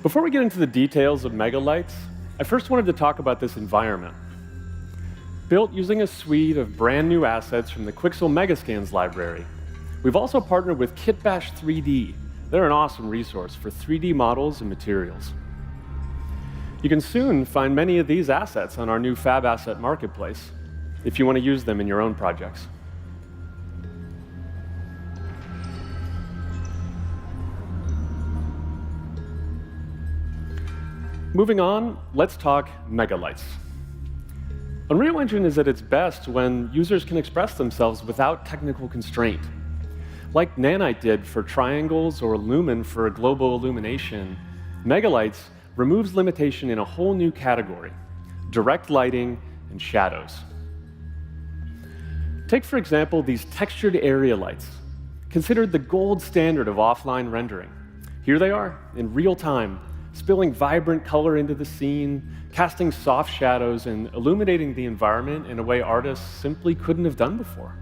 Before we get into the details of megalights, I first wanted to talk about this environment. Built using a suite of brand new assets from the Quixel Megascans library, we've also partnered with Kitbash 3D. They're an awesome resource for 3D models and materials. You can soon find many of these assets on our new Fab Asset Marketplace if you want to use them in your own projects. Moving on, let's talk megalights. Unreal Engine is at its best when users can express themselves without technical constraint. Like Nanite did for triangles or Lumen for a global illumination, megalights removes limitation in a whole new category: direct lighting and shadows. Take, for example, these textured area lights, considered the gold standard of offline rendering. Here they are, in real time, spilling vibrant color into the scene, casting soft shadows, and illuminating the environment in a way artists simply couldn't have done before.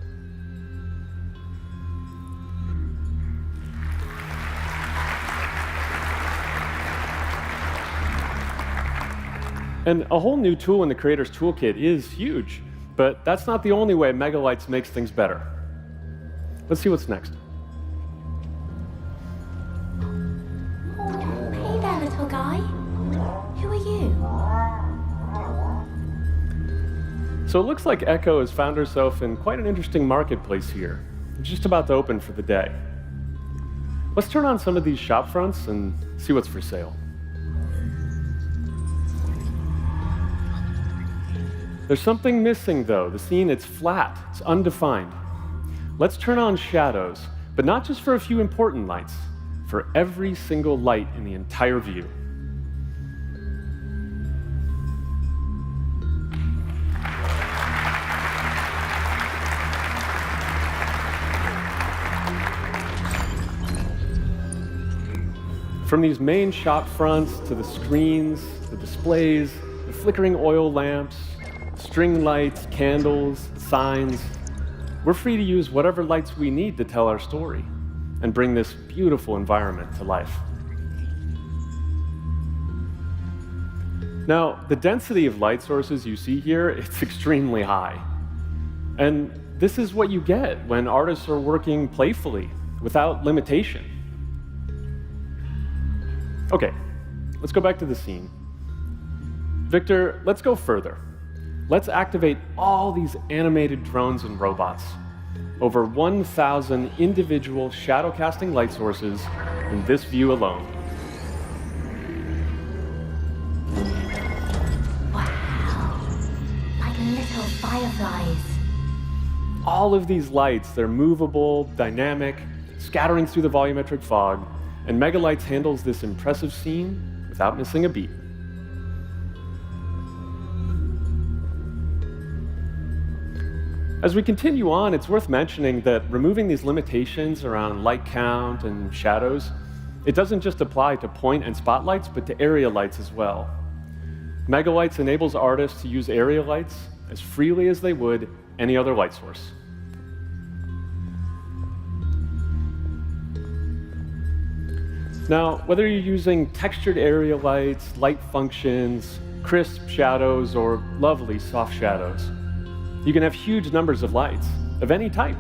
And a whole new tool in the Creator's Toolkit is huge, but that's not the only way megalights makes things better. Let's see what's next. Hey there, little guy. Who are you? So it looks like Echo has found herself in quite an interesting marketplace here. It's just about to open for the day. Let's turn on some of these shop fronts and see what's for sale. There's something missing, though. The scene, it's flat, it's undefined. Let's turn on shadows, but not just for a few important lights, for every single light in the entire view. From these main shop fronts to the screens, the displays, the flickering oil lamps, string lights, candles, signs, we're free to use whatever lights we need to tell our story and bring this beautiful environment to life. Now, the density of light sources you see here, it's extremely high. And this is what you get when artists are working playfully, without limitation. Okay, let's go back to the scene. Victor, let's go further. Let's activate all these animated drones and robots. Over 1,000 individual shadow-casting light sources in this view alone. Wow, like little fireflies. All of these lights, they're movable, dynamic, scattering through the volumetric fog, and Megalights handles this impressive scene without missing a beat. As we continue on, it's worth mentioning that removing these limitations around light count and shadows, it doesn't just apply to point and spotlights, but to area lights as well. Megalights enables artists to use area lights as freely as they would any other light source. Now, whether you're using textured area lights, light functions, crisp shadows, or lovely soft shadows, you can have huge numbers of lights, of any type,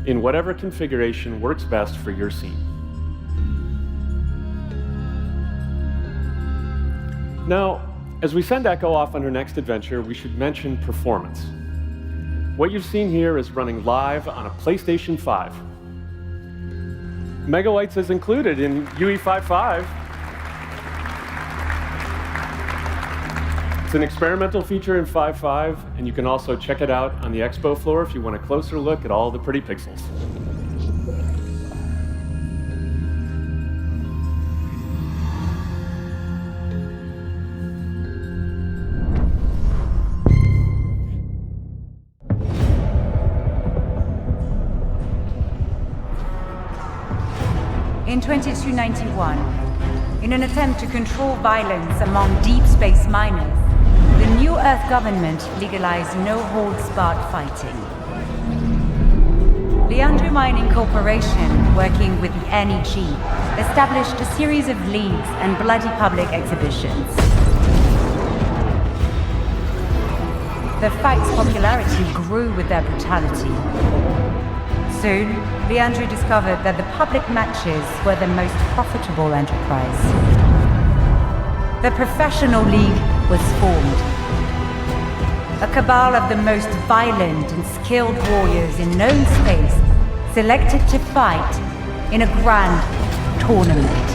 in whatever configuration works best for your scene. Now, as we send Echo off on her next adventure, we should mention performance. What you've seen here is running live on a PlayStation 5. Megalights is included in UE55. It's an experimental feature in 5.5, and you can also check it out on the expo floor if you want a closer look at all the pretty pixels. In 2291, in an attempt to control violence among deep space miners, the New Earth government legalized no-holds-barred fighting. Leandro Mining Corporation, working with the NEG, established a series of leagues and bloody public exhibitions. The fight's popularity grew with their brutality. Soon, Leandro discovered that the public matches were the most profitable enterprise. The professional league was formed. A cabal of the most violent and skilled warriors in known space selected to fight in a grand tournament.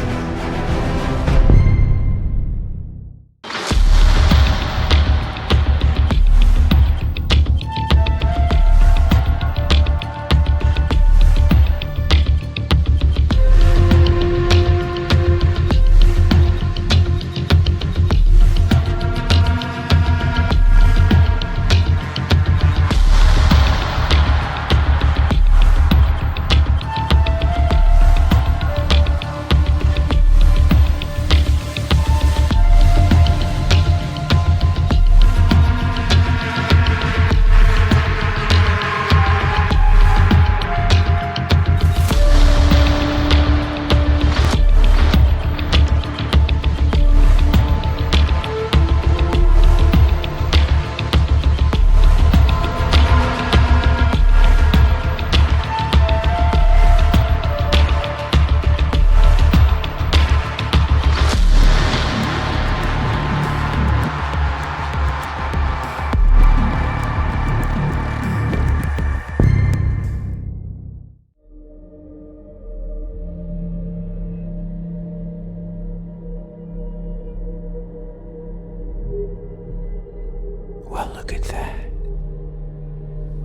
Well, look at that.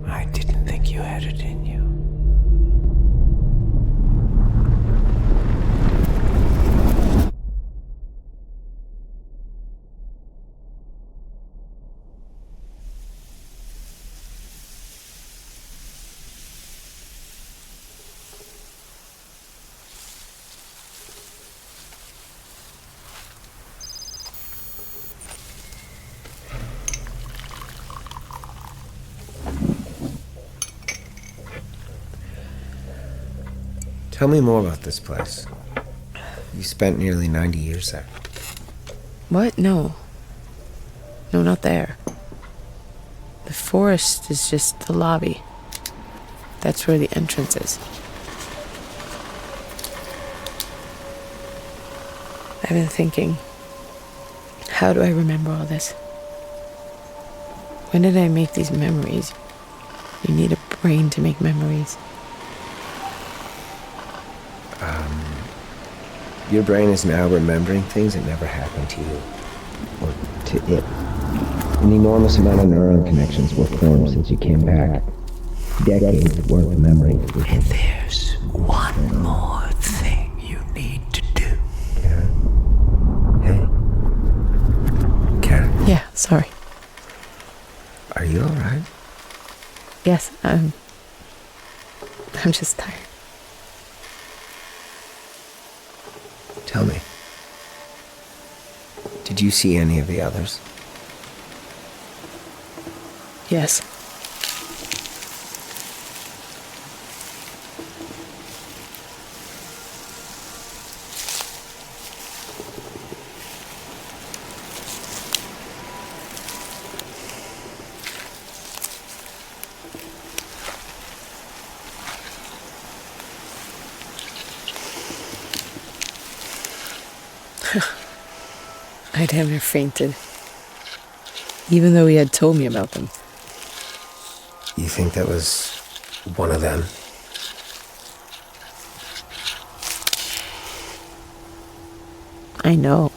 I didn't think you had it in you. Tell me more about this place. You spent nearly 90 years there. What? No. No, not there. The forest is just the lobby. That's where the entrance is. I've been thinking, how do I remember all this? When did I make these memories? You need a brain to make memories. Your brain is now remembering things that never happened to you. Or to it. An enormous amount of neuron connections were formed since you came back. Decades worth of memory. And there's one more thing you need to do. Karen? Hey? Karen? Yeah, sorry. Are you alright? Yes, I'm just tired. Tell me. Did you see any of the others? Yes. I damn near fainted. Even though he had told me about them. You think that was one of them? I know.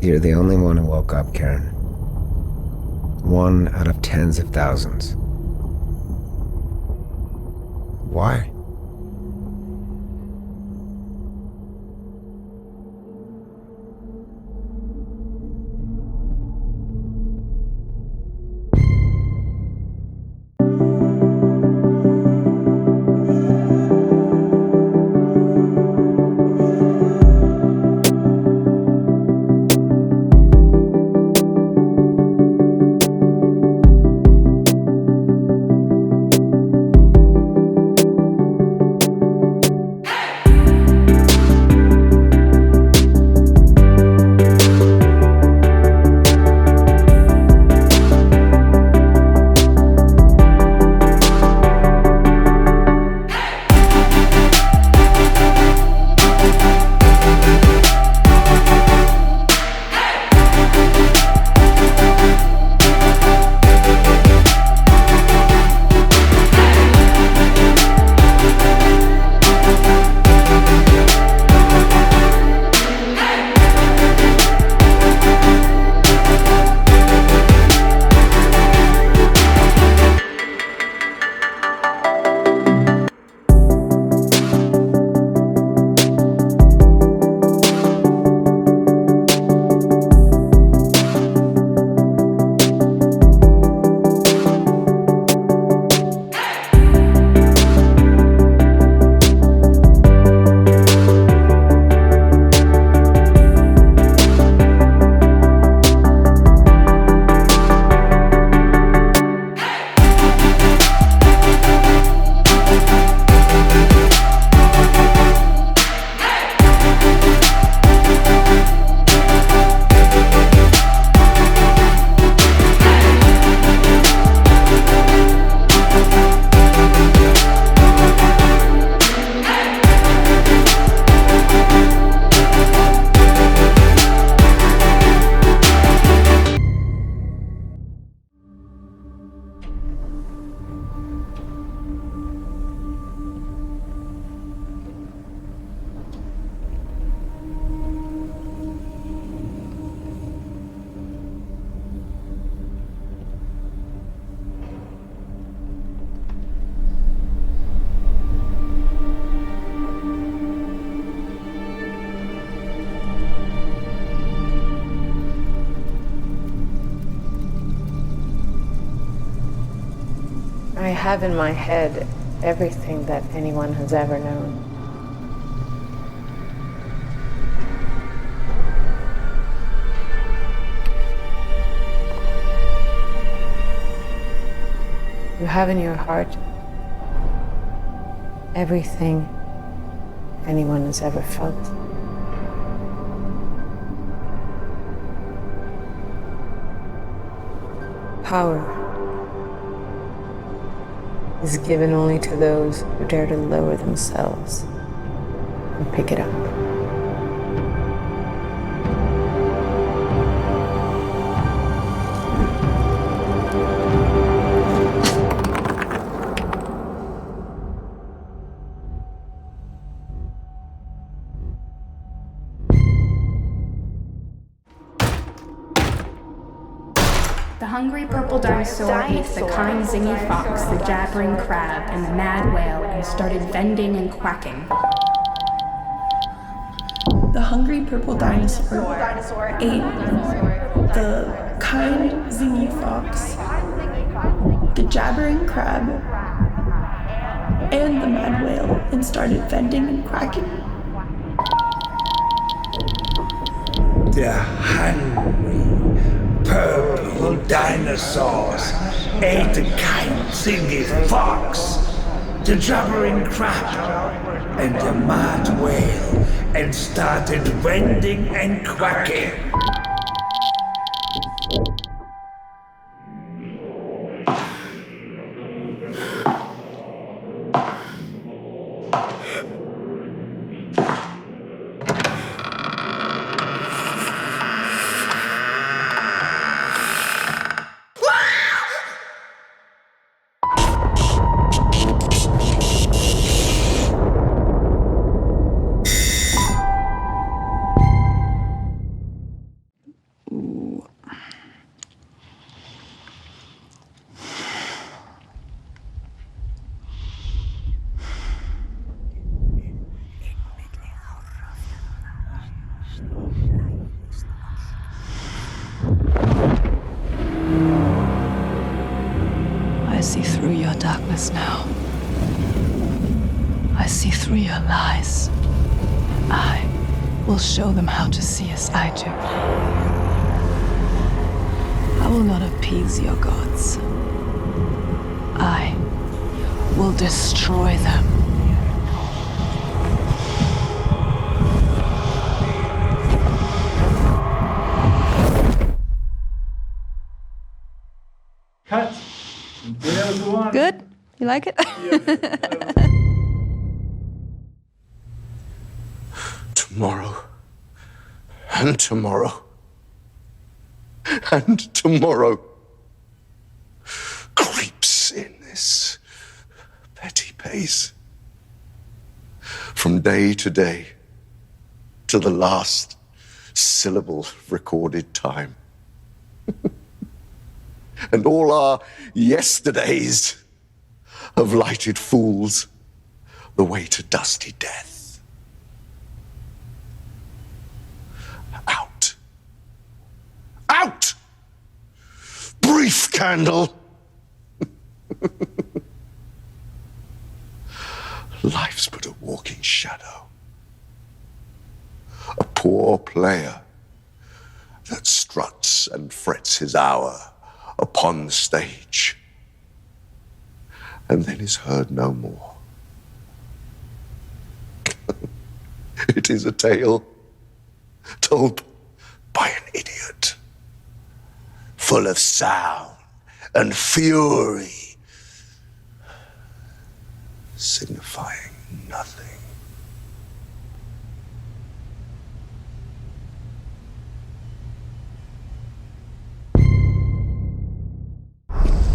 You're the only one who woke up, Karen. One out of tens of thousands. Why? I have in my head everything that anyone has ever known. You have in your heart everything anyone has ever felt. Power is given only to those who dare to lower themselves and pick it up. The hungry purple dinosaur ate the kind zingy fox, the jabbering crab, and the mad whale, and started vending and quacking. The hungry purple dinosaur ate the kind zingy fox, the jabbering crab, and the mad whale, and started vending and quacking. The hungry purple dinosaurs ate the kind zingy fox, the jabbering crab, and the mad whale, and started vending and quacking. darkness now. I see through your lies. I will show them how to see as I do. I will not appease your gods. I will destroy them. Cut. Good? You like it? Tomorrow. And tomorrow. And tomorrow. Creeps in this petty pace. From day to day. To the last syllable of recorded time. And all our yesterdays have lighted fools the way to dusty death. Out. Out! Brief candle! Life's but a walking shadow. A poor player that struts and frets his hour upon the stage, and then is heard no more. It is a tale told by an idiot, full of sound and fury, signifying nothing.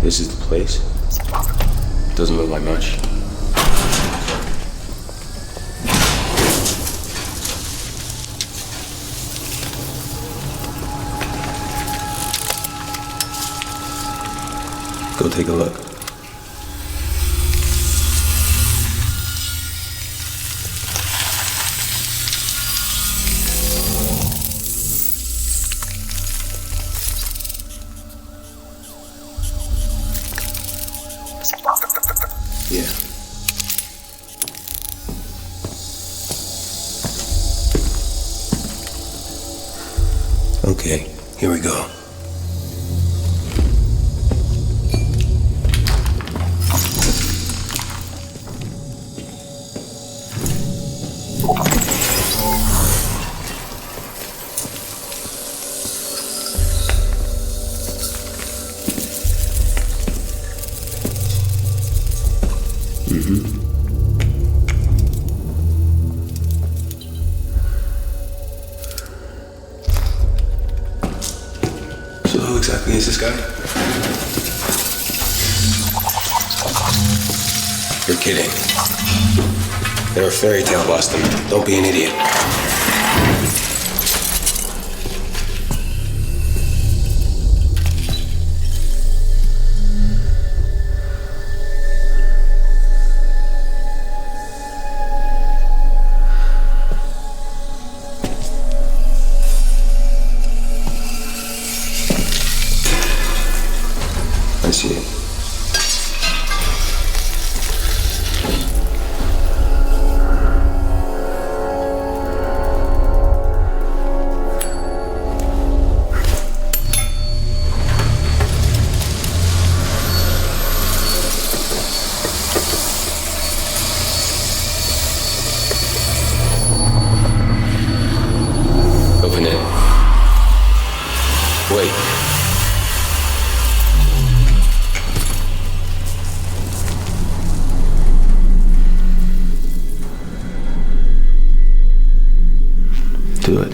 This is the place? Doesn't look like much. Go take a look. Yeah. Okay, here we go. So who exactly is this guy? You're kidding. They're a fairy tale, Boston. Don't be an idiot. I see it. Open it. Wait. Do it.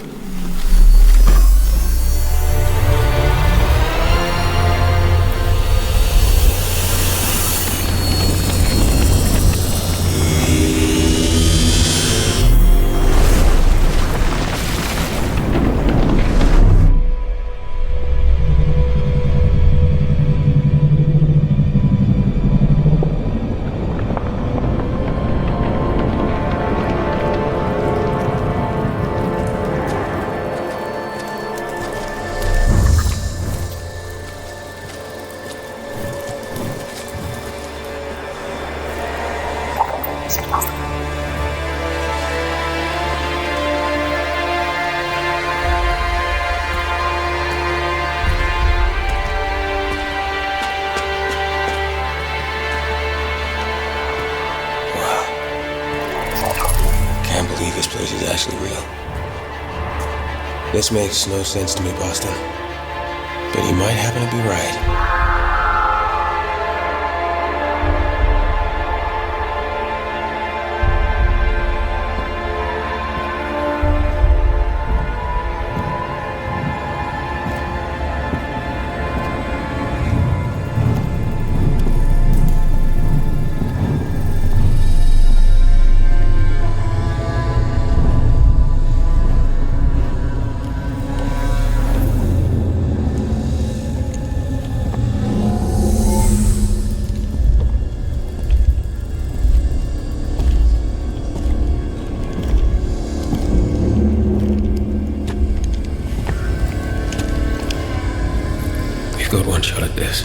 can't believe this place is actually real. This makes no sense to me, Boston. But you might happen to be right. We've got one shot at this.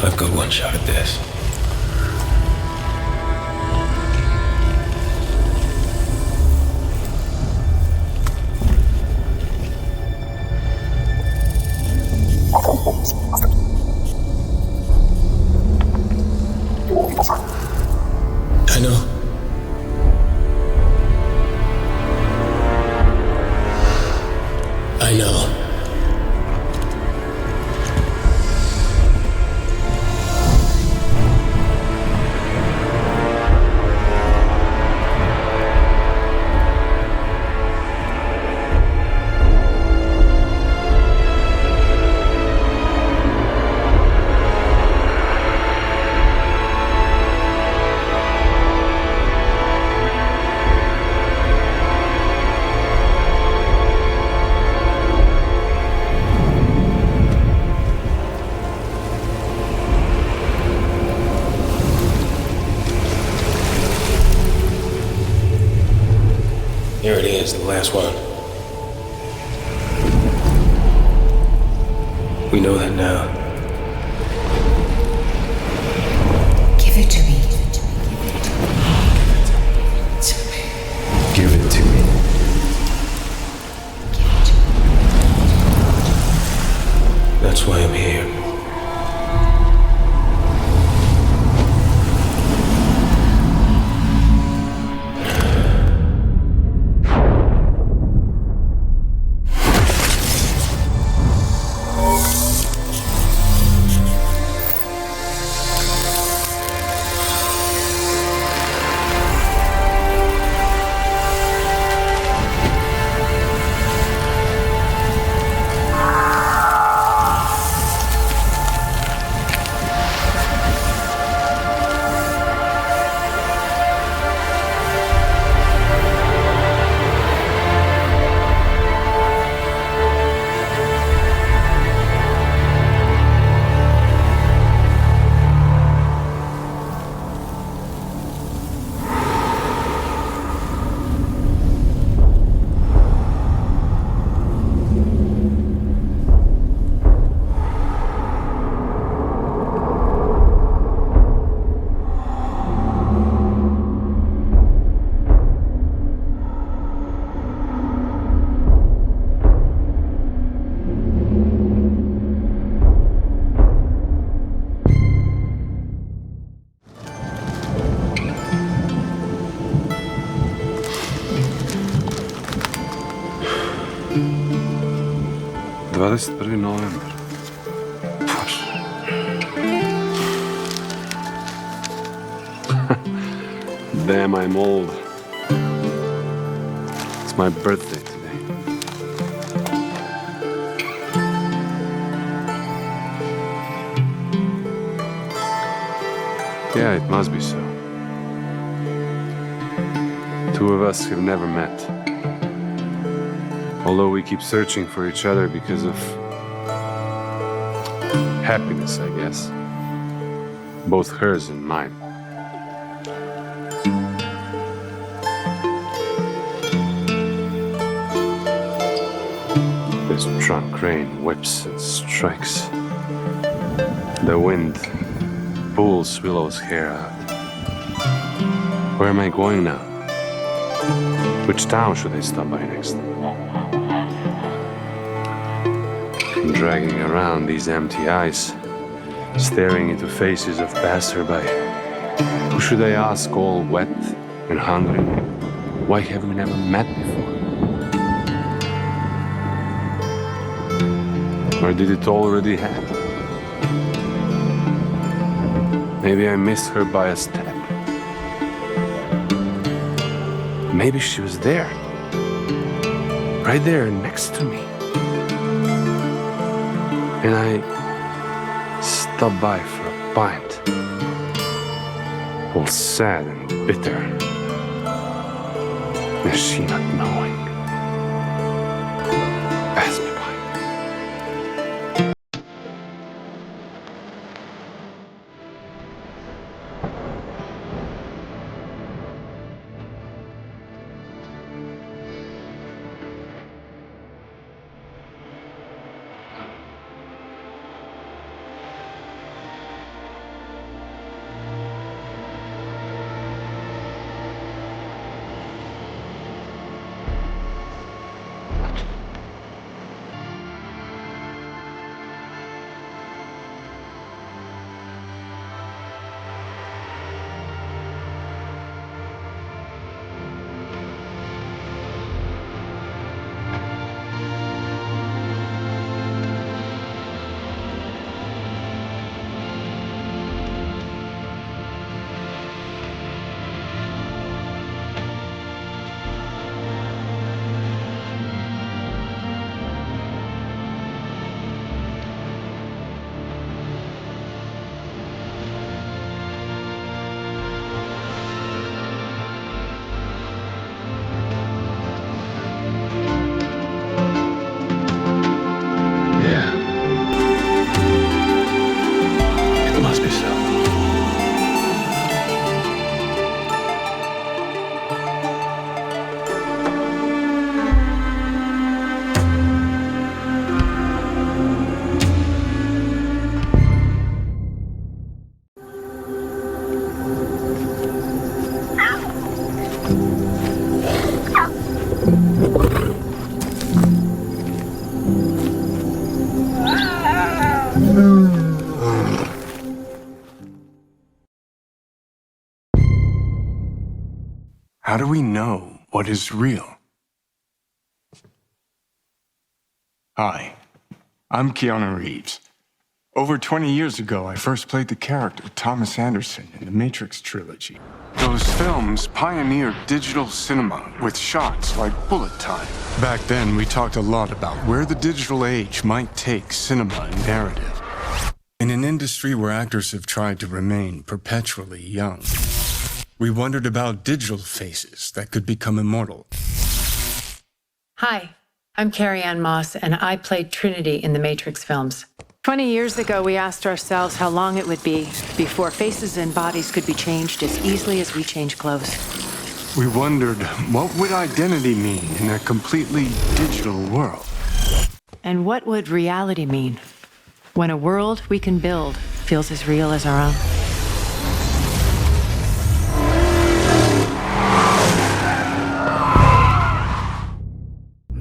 I've got one shot at this. I know. I know. Here it is, the last one. We know that now. Give it to me. Give it to me. That's why I'm here. November. Damn, I'm old. It's my birthday today. Yeah, it must be so. Two of us have never met. Although we keep searching for each other because of happiness, I guess. Both hers and mine. This trunk crane whips and strikes. The wind pulls Willow's hair out. Where am I going now? Which town should I stop by next? I'm dragging around these empty eyes staring into faces of passerby. Who should I ask, all wet and hungry? Why have we never met before? Or did it already happen? Maybe I missed her by a step. Maybe she was there. Right there next to me. And I stopped by for a pint. All sad and bitter. And she not knowing. Pass me by. How do we know what is real? Hi, I'm Keanu Reeves. Over 20 years ago, I first played the character Thomas Anderson in the Matrix trilogy. Those films pioneered digital cinema with shots like bullet time. Back then, we talked a lot about where the digital age might take cinema and narrative. In an industry where actors have tried to remain perpetually young, we wondered about digital faces that could become immortal. Hi, I'm Carrie Ann Moss, and I played Trinity in the Matrix films. 20 years ago, we asked ourselves how long it would be before faces and bodies could be changed as easily as we change clothes. We wondered, what would identity mean in a completely digital world? And what would reality mean when a world we can build feels as real as our own?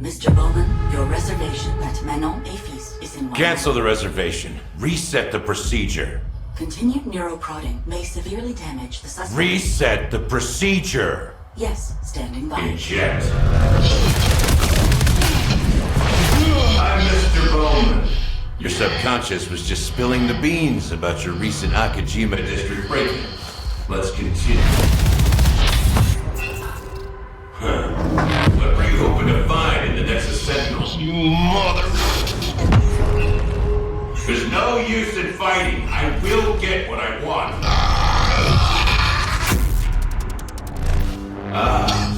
Mr. Bowman, your reservation at Manon Afis is in... Cancel the reservation. Reset the procedure. Continued neuroprodding may severely damage the suspect. Reset the procedure. Yes, standing by. Eject. I'm Mr. Bowman. Your subconscious was just spilling the beans about your recent Akajima district break-in. Let's continue. What were you hoping to find in the Nexus Sentinels? You mother... There's no use in fighting. I will get what I want.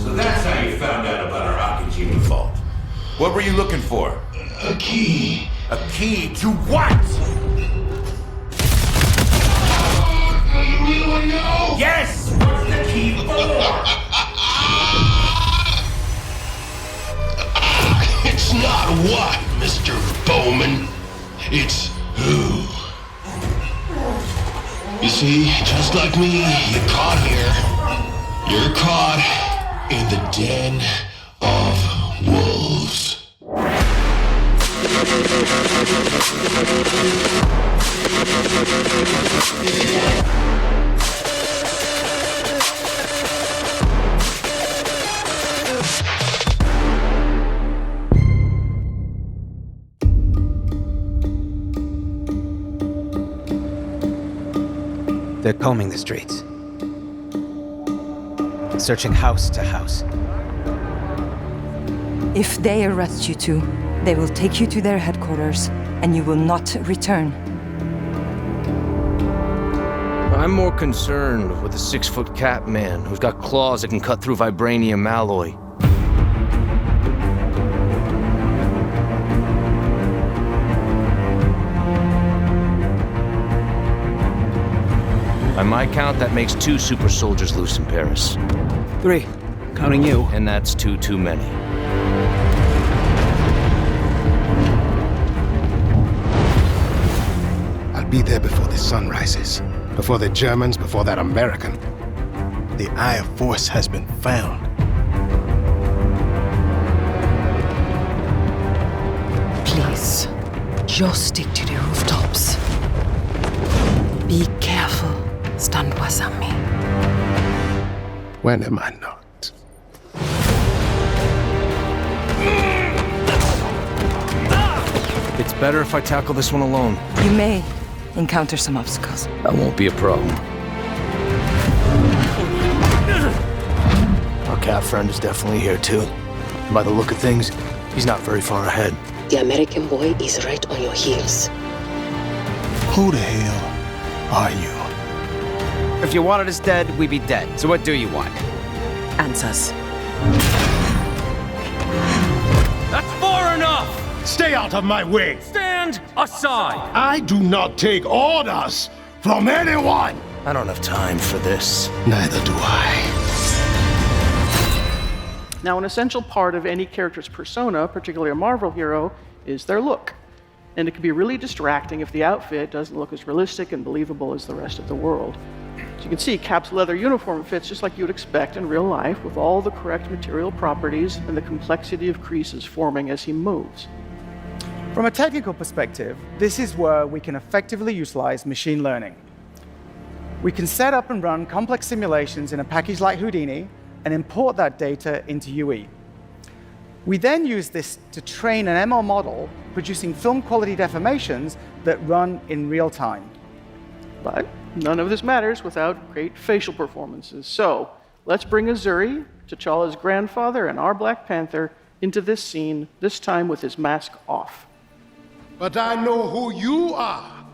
So that's how you found out about our Akajima vault. What were you looking for? A key. A key to what? You really want to know? Yes! What's the key for? It's not what, Mr. Bowman. It's who. You see, just like me, you're caught here. You're caught in the den of wolves. They're combing the streets. Searching house to house. If they arrest you two, they will take you to their headquarters, and you will not return. I'm more concerned with the 6-foot cat man who's got claws that can cut through vibranium alloy. By my count, that makes 2 super soldiers loose in Paris. 3, counting you. And that's 2 too many. I'll be there before the sun rises. Before the Germans, before that American. The Eye of Force has been found. Please, just stick to the rooftops. Be careful, Stand-Wasami. When am I not? It's better if I tackle this one alone. You may encounter some obstacles. That won't be a problem. Our cat friend is definitely here too. And by the look of things, he's not very far ahead. The American boy is right on your heels. Who the hell are you? If you wanted us dead, we'd be dead. So what do you want? Answers. That's far enough! Stay out of my way! Stand aside! I do not take orders from anyone! I don't have time for this. Neither do I. Now, an essential part of any character's persona, particularly a Marvel hero, is their look. And it can be really distracting if the outfit doesn't look as realistic and believable as the rest of the world. As you can see, Cap's leather uniform fits just like you would expect in real life, with all the correct material properties and the complexity of creases forming as he moves. From a technical perspective, this is where we can effectively utilize machine learning. We can set up and run complex simulations in a package like Houdini and import that data into UE. We then use this to train an ML model, producing film quality deformations that run in real time. But none of this matters without great facial performances. So let's bring Azuri, T'Challa's grandfather and our Black Panther, into this scene, this time with his mask off. But I know who you are,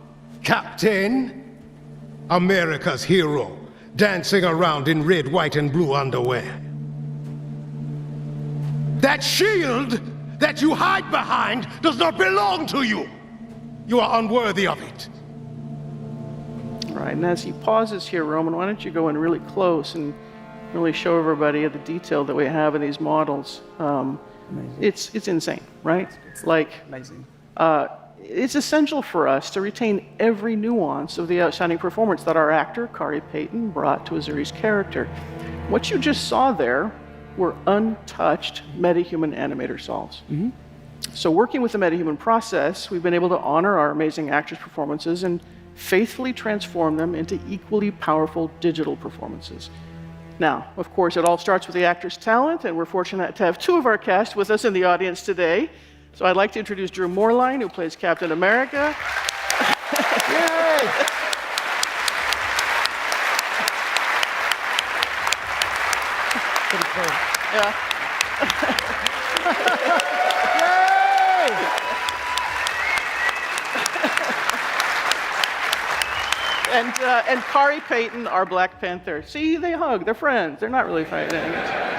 Captain. America's hero, dancing around in red, white, and blue underwear. That shield that you hide behind does not belong to you. You are unworthy of it. All right, and as he pauses here, Roman, why don't you go in really close and really show everybody the detail that we have in these models. It's insane, right? It's like amazing. It's essential for us to retain every nuance of the outstanding performance that our actor, Kari Payton, brought to Azuri's character. What you just saw there were untouched MetaHuman animator solves. Mm-hmm. So working with the MetaHuman process, we've been able to honor our amazing actors' performances and faithfully transform them into equally powerful digital performances. Now, of course, it all starts with the actor's talent, and we're fortunate to have 2 of our cast with us in the audience today. So I'd like to introduce Drew Moorline, who plays Captain America. Yay! Pretty cool. Yeah. And Kari Payton, our Black Panther. See, they hug. They're friends. They're not really fighting.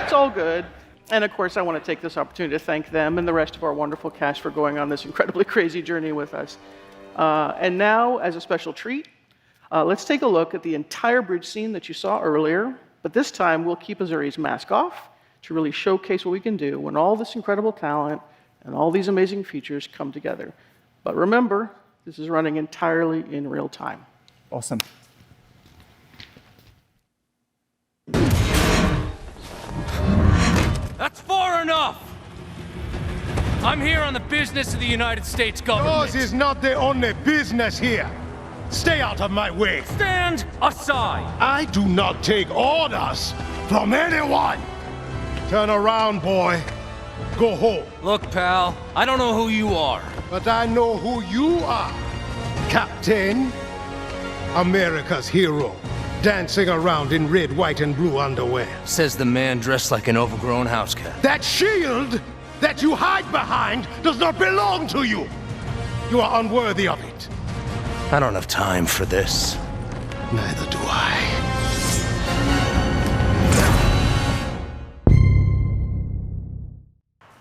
It's all good. And of course, I want to take this opportunity to thank them and the rest of our wonderful cast for going on this incredibly crazy journey with us. And now, as a special treat, let's take a look at the entire bridge scene that you saw earlier. But this time, we'll keep Azuri's mask off to really showcase what we can do when all this incredible talent and all these amazing features come together. But remember, this is running entirely in real time. Awesome. That's far enough! I'm here on the business of the United States government. Yours is not the only business here. Stay out of my way! Stand aside! I do not take orders from anyone! Turn around, boy. Go home. Look, pal, I don't know who you are. But I know who you are. Captain, America's hero, dancing around in red, white, and blue underwear. Says the man dressed like an overgrown house cat. That shield that you hide behind does not belong to you. You are unworthy of it. I don't have time for this. Neither do I.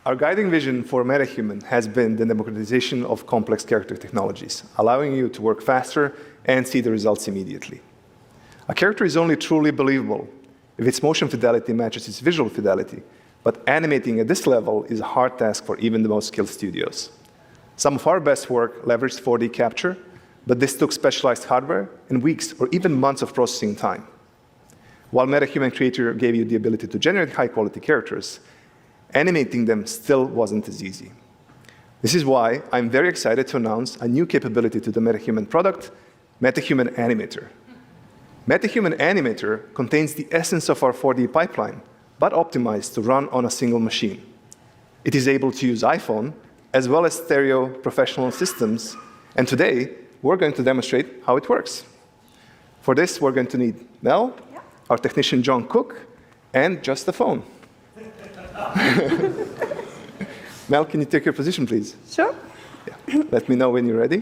Our guiding vision for MetaHuman has been the democratization of complex character technologies, allowing you to work faster and see the results immediately. A character is only truly believable if its motion fidelity matches its visual fidelity, but animating at this level is a hard task for even the most skilled studios. Some of our best work leveraged 4D capture, but this took specialized hardware and weeks or even months of processing time. While MetaHuman Creator gave you the ability to generate high-quality characters, animating them still wasn't as easy. This is why I'm very excited to announce a new capability to the MetaHuman product, MetaHuman Animator. MetaHuman Animator contains the essence of our 4D pipeline, but optimized to run on a single machine. It is able to use iPhone, as well as stereo professional systems, and today, we're going to demonstrate how it works. For this, we're going to need Mel, our technician John Cook, and just the phone. Mel, can you take your position, please? Sure. Yeah. Let me know when you're ready.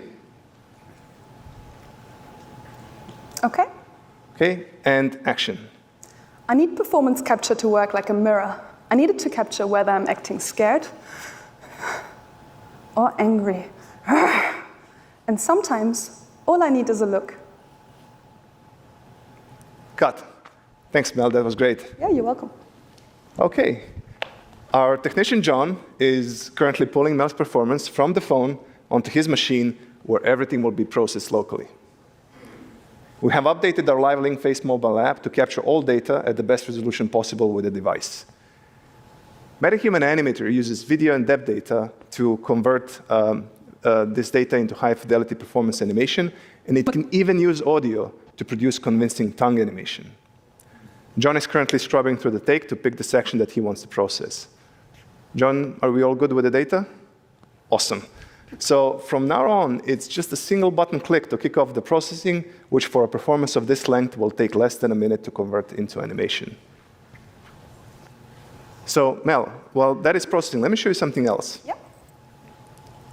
Okay. Okay, and action. I need performance capture to work like a mirror. I need it to capture whether I'm acting scared or angry. And sometimes, all I need is a look. Cut. Thanks, Mel, that was great. Yeah, you're welcome. Okay. Our technician, John, is currently pulling Mel's performance from the phone onto his machine, where everything will be processed locally. We have updated our Live Link Face mobile app to capture all data at the best resolution possible with the device. MetaHuman Animator uses video and depth data to convert this data into high-fidelity performance animation, and it can even use audio to produce convincing tongue animation. John is currently scrubbing through the take to pick the section that he wants to process. John, are we all good with the data? Awesome. So from now on, it's just a single button click to kick off the processing, which for a performance of this length will take less than a minute to convert into animation. So Mel, while that is processing, let me show you something else. Yep.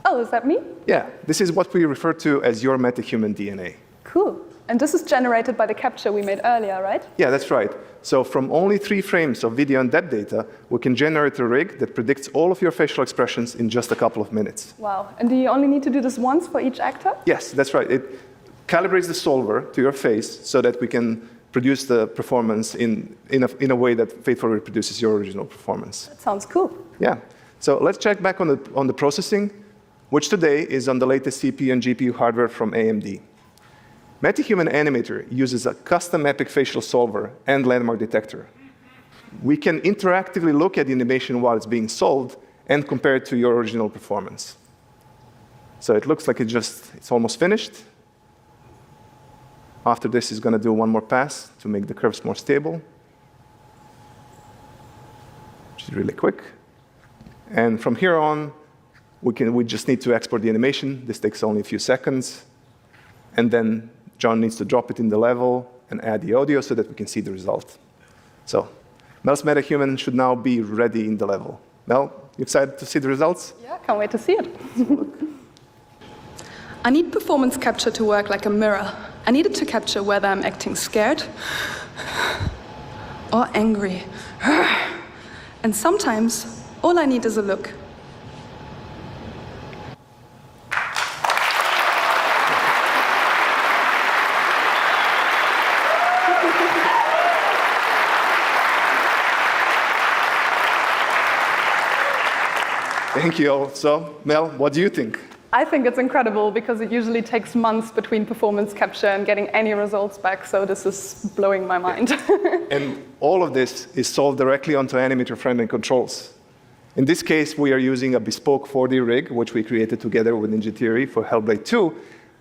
Oh, is that me? Yeah, this is what we refer to as your MetaHuman DNA. Cool. And this is generated by the capture we made earlier, right? Yeah, that's right. So from only 3 frames of video and depth data, we can generate a rig that predicts all of your facial expressions in just a couple of minutes. Wow. And do you only need to do this once for each actor? Yes, that's right. It calibrates the solver to your face so that we can produce the performance in a way that faithfully reproduces your original performance. That sounds cool. Yeah. So let's check back on the processing, which today is on the latest CPU and GPU hardware from AMD. MetaHuman Animator uses a custom epic facial solver and landmark detector. We can interactively look at the animation while it's being solved and compare it to your original performance. So it looks like it's almost finished. After this, it's going to do one more pass to make the curves more stable, which is really quick. And from here on, we just need to export the animation. This takes only a few seconds. And then John needs to drop it in the level and add the audio so that we can see the result. So Mel's MetaHuman should now be ready in the level. Mel, you excited to see the results? Yeah, can't wait to see it. I need performance capture to work like a mirror. I need it to capture whether I'm acting scared or angry. And sometimes, all I need is a look. Thank you all. So, Mel, what do you think? I think it's incredible because it usually takes months between performance capture and getting any results back, so this is blowing my mind. And all of this is solved directly onto animator-friendly controls. In this case, we are using a bespoke 4D rig, which we created together with Ninja Theory for Hellblade 2,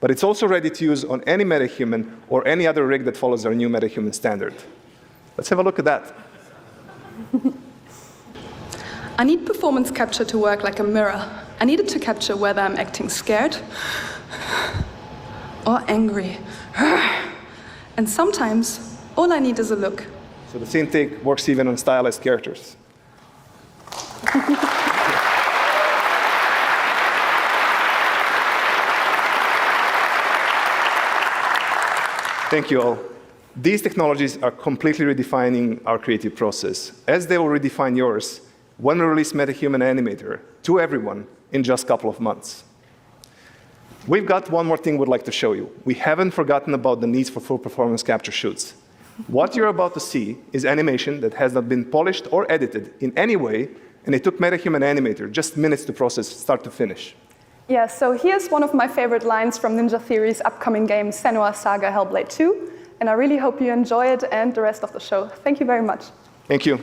but it's also ready to use on any MetaHuman or any other rig that follows our new MetaHuman standard. Let's have a look at that. I need performance capture to work like a mirror. I need it to capture whether I'm acting scared or angry. And sometimes, all I need is a look. So the scene take works even on stylized characters. Thank you all. These technologies are completely redefining our creative process, as they will redefine yours when we release MetaHuman Animator to everyone in just a couple of months. We've got one more thing we'd like to show you. We haven't forgotten about the needs for full performance capture shoots. What you're about to see is animation that has not been polished or edited in any way, and it took MetaHuman Animator just minutes to process start to finish. Yeah, so here's one of my favorite lines from Ninja Theory's upcoming game, Senua's Saga Hellblade 2, and I really hope you enjoy it and the rest of the show. Thank you very much. Thank you.